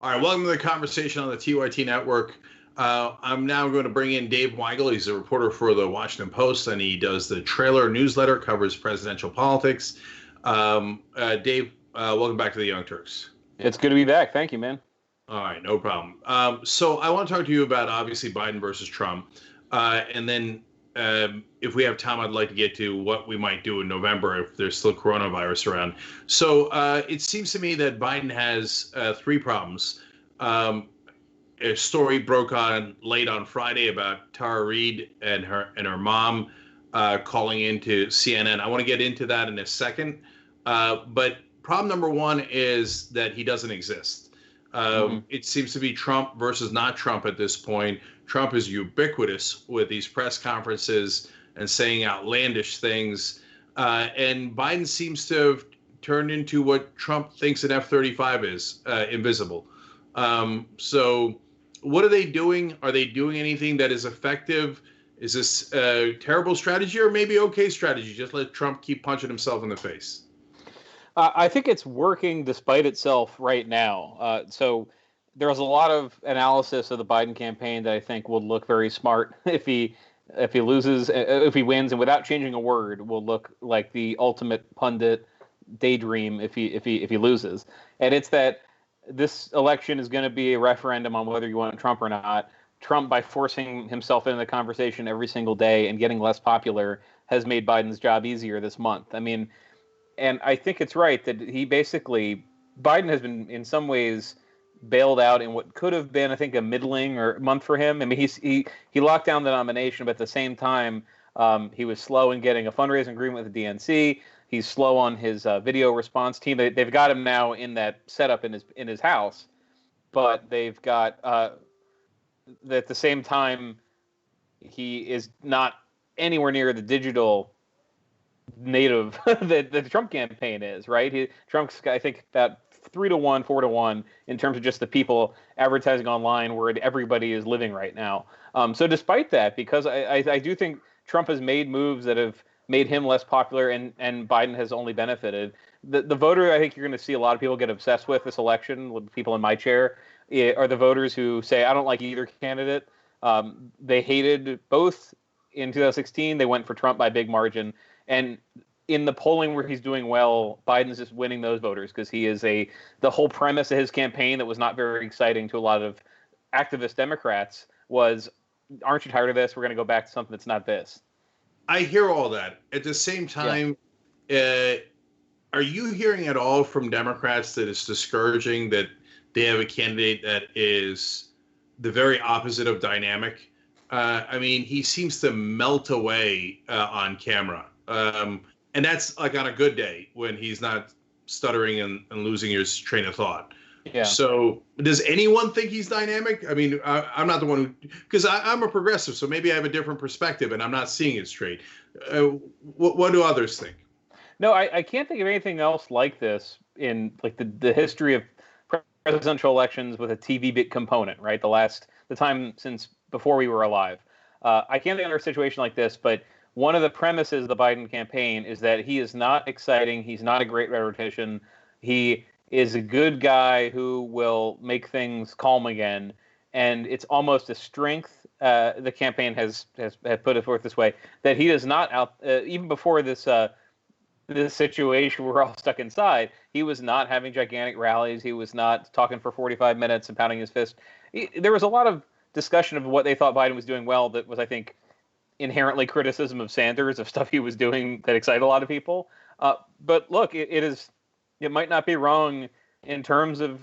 All right, welcome to the conversation on the TYT Network. I'm now going to bring in Dave Weigel. He's a reporter for the Washington Post, and he does the Trailer newsletter, covers presidential politics. Dave, welcome back to the Young Turks. It's good to be back. Thank you, man. All right, no problem. So I want to talk to you about obviously Biden versus Trump, and then if we have time, I'd like to get to what we might do in November if there's still coronavirus around. So it seems to me that Biden has three problems. A story broke on late on Friday about Tara Reid and her mom calling into CNN. I want to get into that in a second, but problem number one is that he doesn't exist. It seems to be Trump versus not Trump at this point. Trump is ubiquitous with these press conferences and saying outlandish things. And Biden seems to have turned into what Trump thinks an F-35 is, invisible. So what are they doing? Are they doing anything that is effective? Is this a terrible strategy or maybe okay strategy? Just let Trump keep punching himself in the face. I think it's working despite itself right now. So there's a lot of analysis of the Biden campaign that I think will look very smart if he loses, if he wins, and without changing a word, will look like the ultimate pundit daydream if he loses. And it's that this election is going to be a referendum on whether you want Trump or not. Trump, by forcing himself into the conversation every single day and getting less popular, has made Biden's job easier this month. I mean, and I think it's right that Biden has been in some ways bailed out in what could have been, I think, a middling or month for him. I mean, he locked down the nomination, but at the same time, he was slow in getting a fundraising agreement with the DNC. He's slow on his video response team. They've got him now in that setup in his house, but they've got at the same time, he is not anywhere near the digital native that the Trump campaign is, right? Trump's, I think, about 3-1, 4-1 in terms of just the people advertising online where everybody is living right now. So despite that, because I do think Trump has made moves that have made him less popular and Biden has only benefited. The voter I think you're going to see a lot of people get obsessed with this election, with people in my chair, are the voters who say, I don't like either candidate. They hated both in 2016. They went for Trump by a big margin. And in the polling where he's doing well, Biden's just winning those voters because he is the whole premise of his campaign that was not very exciting to a lot of activist Democrats was, aren't you tired of this? We're going to go back to something that's not this. I hear all that. At the same time, are you hearing at all from Democrats that it's discouraging that they have a candidate that is the very opposite of dynamic? I mean, he seems to melt away on camera. And that's like on a good day when he's not stuttering and losing his train of thought. Yeah. So does anyone think he's dynamic? I mean, I'm not the one who, because I'm a progressive, so maybe I have a different perspective and I'm not seeing it straight. What do others think? No, I can't think of anything else like this in like the history of presidential elections with a TV bit component, right? The time since before we were alive. I can't think of a situation like this, but one of the premises of the Biden campaign is that he is not exciting. He's not a great rhetorician. He is a good guy who will make things calm again. And it's almost a strength. The campaign has put it forth this way, that he is not out, even before this situation where we're all stuck inside, he was not having gigantic rallies. He was not talking for 45 minutes and pounding his fist. There was a lot of discussion of what they thought Biden was doing well that was, I think, inherently criticism of Sanders, of stuff he was doing that excited a lot of people. But look, it might not be wrong in terms of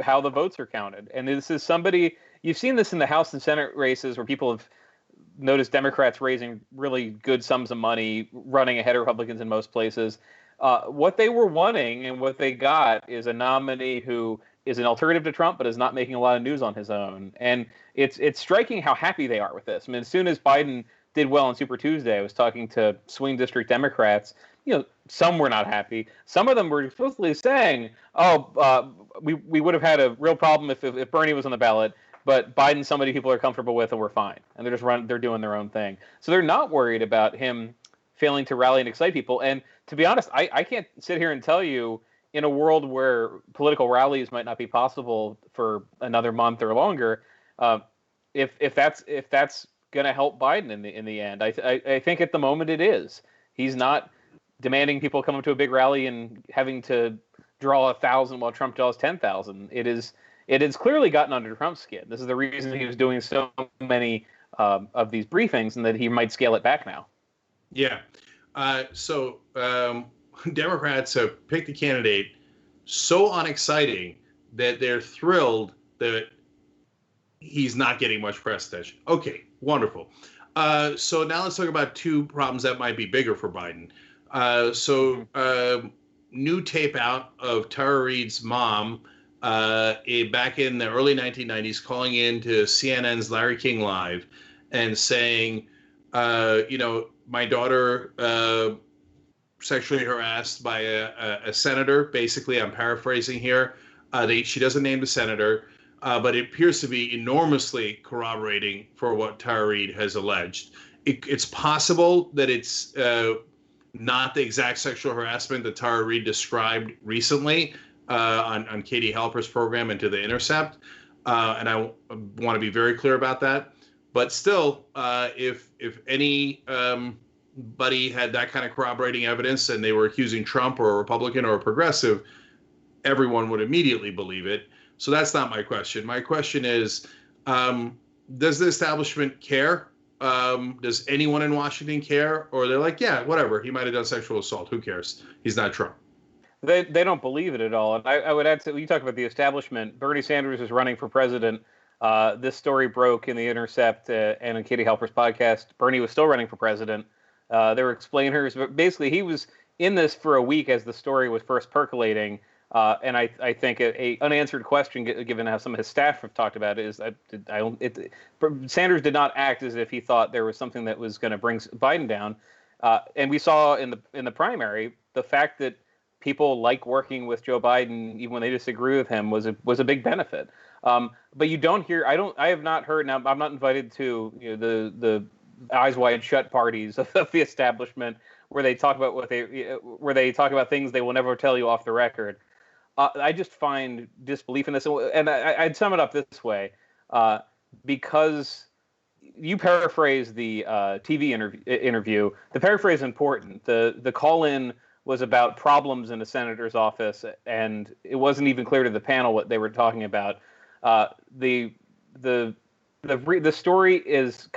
how the votes are counted. And this is somebody, you've seen this in the House and Senate races where people have noticed Democrats raising really good sums of money, running ahead of Republicans in most places. What they were wanting and what they got is a nominee who is an alternative to Trump, but is not making a lot of news on his own. And it's striking how happy they are with this. I mean, as soon as Biden did well on Super Tuesday, I was talking to swing district Democrats. Some were not happy. Some of them were supposedly saying, we would have had a real problem if Bernie was on the ballot, but Biden's somebody people are comfortable with and we're fine. And they're doing their own thing. So they're not worried about him failing to rally and excite people. And to be honest, I can't sit here and tell you in a world where political rallies might not be possible for another month or longer, if that's going to help Biden in the end, I think at the moment it is. He's not demanding people come up to a big rally and having to draw 1,000 while Trump draws 10,000. It has clearly gotten under Trump's skin. This is the reason he was doing so many of these briefings, and that he might scale it back now. Yeah. So Democrats have picked a candidate so unexciting that they're thrilled that he's not getting much press attention. Okay, wonderful. So now let's talk about two problems that might be bigger for Biden. New tape out of Tara Reade's mom back in the early 1990s calling in to CNN's Larry King Live and saying, my daughter sexually harassed by a senator. Basically, I'm paraphrasing here. She doesn't name the senator, but it appears to be enormously corroborating for what Tara Reade has alleged. It's possible that it's not the exact sexual harassment that Tara Reade described recently on Katie Halper's program and to The Intercept. And I want to be very clear about that. But still, if anybody had that kind of corroborating evidence and they were accusing Trump or a Republican or a progressive, everyone would immediately believe it. So that's not my question. My question is, does the establishment care? Does anyone in Washington care? Or they're like, yeah, whatever. He might have done sexual assault. Who cares? He's not Trump. They don't believe it at all. And I would add to, you talk about the establishment, Bernie Sanders is running for president. This story broke in The Intercept and on Katie Halper's podcast. Bernie was still running for president. There were explainers, but basically he was in this for a week as the story was first percolating. And I think a unanswered question, given how some of his staff have talked about it, is Sanders did not act as if he thought there was something that was going to bring Biden down. And we saw in the primary the fact that people like working with Joe Biden even when they disagree with him was a big benefit. But you don't hear. I have not heard. Now I'm not invited to the eyes wide shut parties of the establishment where they talk about things they will never tell you off the record. I just find disbelief in this, and I'd sum it up this way, because you paraphrase the TV interview. The paraphrase is important. The call-in was about problems in a senator's office, and it wasn't even clear to the panel what they were talking about. The story is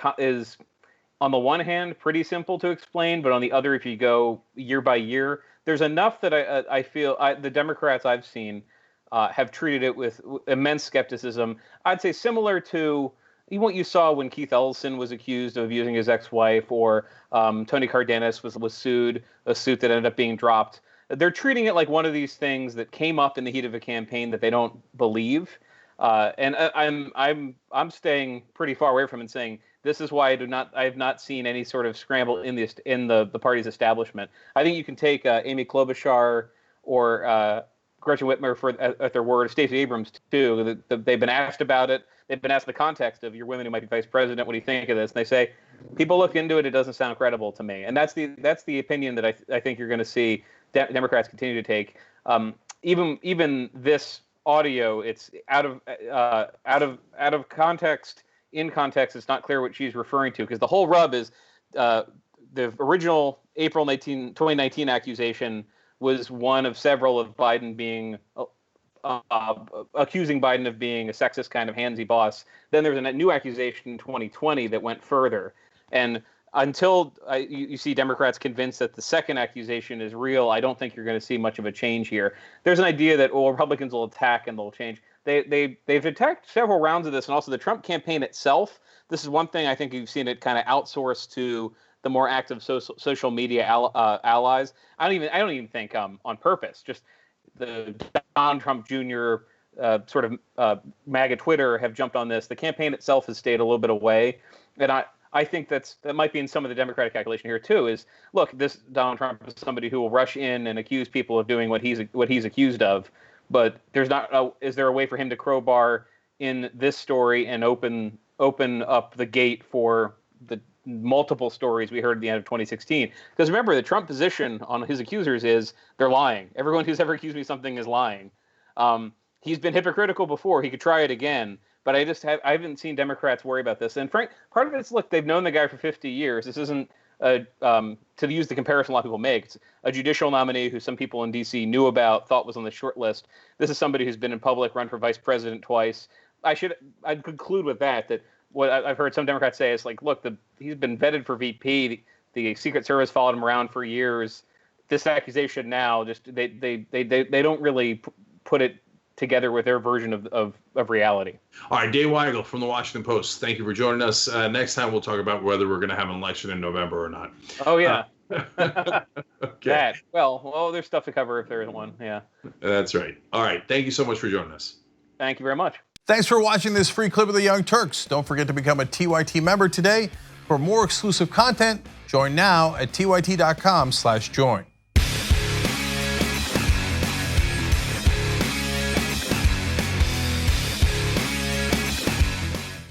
on the one hand pretty simple to explain, but on the other, if you go year by year, there's enough that I feel the Democrats I've seen have treated it with immense skepticism. I'd say similar to what you saw when Keith Ellison was accused of abusing his ex-wife, or Tony Cardenas was sued, a suit that ended up being dropped. They're treating it like one of these things that came up in the heat of a campaign that they don't believe. And I'm staying pretty far away from it, saying this is why I have not seen any sort of scramble in the party's establishment. I think you can take Amy Klobuchar or Gretchen Whitmer at their word, Stacey Abrams too. They've been asked about it. They've been asked the context of, you're women who might be vice president. What do you think of this? And they say, people look into it. It doesn't sound credible to me. And that's the opinion that I think you're going to see Democrats continue to take. Even this audio, it's out of context. In context, it's not clear what she's referring to, because the whole rub is the original April 2019 accusation was one of several of Biden being accusing Biden of being a sexist kind of handsy boss. Then there was a new accusation in 2020 that went further. And until you see Democrats convinced that the second accusation is real, I don't think you're going to see much of a change here. There's an idea that Republicans will attack and they'll change. They've attacked several rounds of this, and also the Trump campaign itself. This is one thing I think you've seen it kind of outsourced to the more active social media allies. I don't even think on purpose. Just the Donald Trump Jr. Sort of MAGA Twitter have jumped on this. The campaign itself has stayed a little bit away, and I think that might be in some of the Democratic calculation here too. Is look, this Donald Trump is somebody who will rush in and accuse people of doing what he's accused of, but there's not. Is there a way for him to crowbar in this story and open up the gate for the multiple stories we heard at the end of 2016. Because remember, the Trump position on his accusers is they're lying. Everyone who's ever accused me of something is lying. He's been hypocritical before. He could try it again. But I haven't seen Democrats worry about this. And Frank, part of it's, look, they've known the guy for 50 years. This isn't, to use the comparison a lot of people make, it's a judicial nominee who some people in D.C. knew about, thought was on the short list. This is somebody who's been in public, run for vice president twice. I'd conclude with that what I've heard some Democrats say is like, look, he's been vetted for VP. The Secret Service followed him around for years. This accusation now, just they don't really put it together with their version of reality. All right, Dave Weigel from the Washington Post. Thank you for joining us. Next time we'll talk about whether we're going to have an election in November or not. Oh yeah. Okay. Well, there's stuff to cover if there isn't one. Yeah. That's right. All right. Thank you so much for joining us. Thank you very much. Thanks for watching this free clip of the Young Turks. Don't forget to become a TYT member today. For more exclusive content, join now at tyt.com/join.